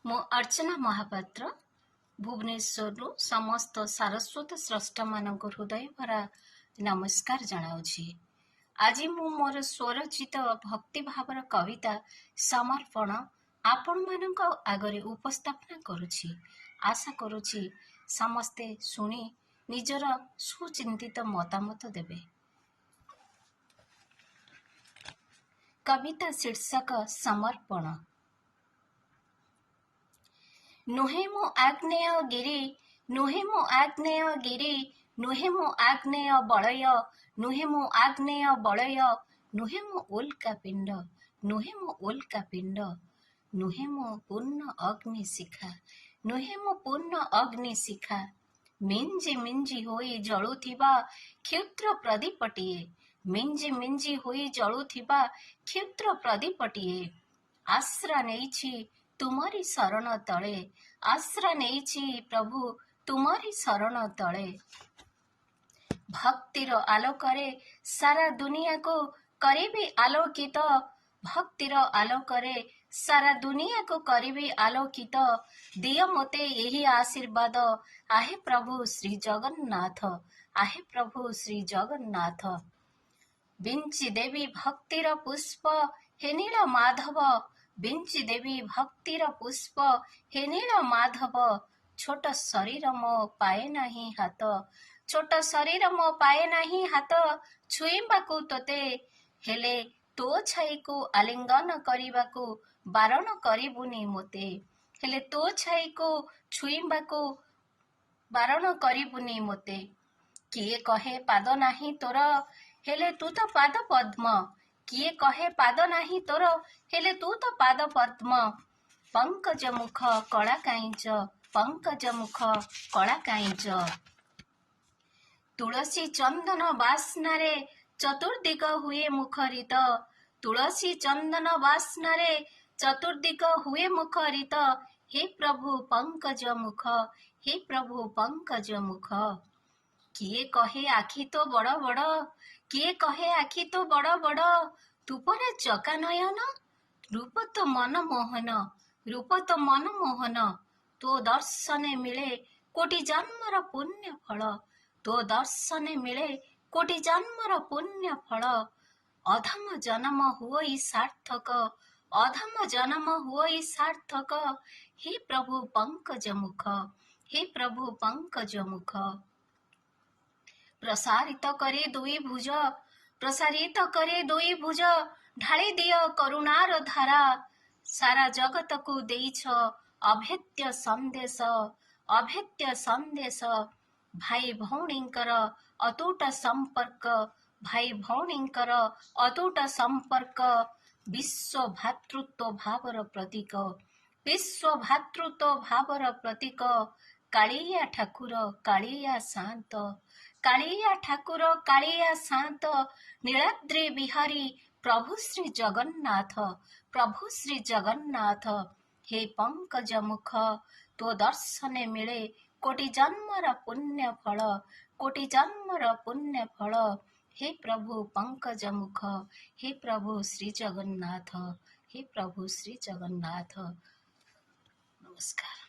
मो अर्चना महापात्र भुवनेश्वर समस्त सारस्वत स्रष्टा मानक हृदय भरा नमस्कार जनाऊँगी। आज मु मोर स्वरचित भक्ति भावर कविता समर्पण आपण मानक आगरे उपस्थापना करुछि। आशा करुछि समस्ते शुणी निजर सुचिंतित मतामत देबे। कविता शीर्षक समर्पण। नुहे मो आग्नेय गिरी, नुहे मो आग्नेय गिरी, नुहे मो आग्नेय बलय, नुहे मो आग्नेय बलय, नुहे मो उल्का पिंड, नुहे मो उल्का पिंड, नुहे मो पूर्ण अग्नि शिखा, नुहे मो पूर्ण अग्नि शिखा, मिंजी मिंजी होई जळुथिबा क्षुद्र प्रदीपटिए, मिंजी मिंजी होई जळुथिबा क्षुद्र प्रदीपटिए। आश्रा नेइछि तुमरी शरण तले, आश्रा नेइछि प्रभु तुमरी शरण तले। भक्तिर आलोकरे सारा दुनिया को करिबी आलोकित, भक्तिर आलोकरे सारा दुनिया को करिबी आलोकित। दिय मोते यही आशीर्वाद, आहे प्रभु श्री जगन्नाथ, आहे प्रभु श्री जगन्नाथ। बिंची देवी भक्तिर पुष्प हे नील माधव, बिंची देवी भक्तिर पुष्प हे नील माधव। छोट शरीर मो पाए नाही हाथ, छोट शरीर मो पाए नाही हाथ, छुईबाकू तोते हेले तो छाई को आलिंगन करिबाकू बारण करिबुनी मोते, हेले तो छाई को छुईबाकू बारण करिबुनी मोते। किए कहे पाद नाही तोर, हेले तू तो पाद पद्म, किए कहे पाद नाही तोर, हेले तू तो पाद पद्म। पंकज मुख कला काईच, पंकज मुख कला काईच। तुलसी चंदन बास्नारे चतुर्दिग हुए मुखरित, तुलसी चंदन बास्नारे चतुर्दिग हुए मुखरित। हे प्रभु पंकज मुख, हे प्रभु पंकज मुख। किए कहे आखि तो बड़ बड़, किए कहे आखि तो बड़ बड़, रूपरे चका नयन, रूप तो मन मोहन, रूप तो मन मोहन। तो दर्शने मिले कोटि जन्मर पुण्य फल, तो दर्शने मिले कोटि जन्मर पुण्य फल। अधम जन्म हुई सार्थक, अधम जन्म हुई सार्थक। हे प्रभु पंकज मुख, हे प्रभु पंकज मुख। प्रसारित करे दुई भुज, प्रसारित करे दुई भुज, ढाली दिय करुणार धारा। सारा जगत को देइछ अभेद्य संदेश, अभेद्य संदेश। भाई भौणींकर अतूट संपर्क, भाई भौणींकर अतूट संपर्क। विश्व भातृत्व भावर प्रतीक, विश्व भातृत्व भावर प्रतीक। कालिया ठाकुर कालिया शांत, कालिया ठाकुर कालिया शांत। नीलाद्रि बिहारी प्रभु श्री जगन्नाथ, प्रभु श्री जगन्नाथ। हे पंकज मुख तो दर्शने मिले कोटि जन्मर पुण्य फल, कोटि जन्मर पुण्य फल। हे प्रभु पंकज मुख, हे प्रभु श्री जगन्नाथ, हे प्रभु श्री जगन्नाथ। नमस्कार।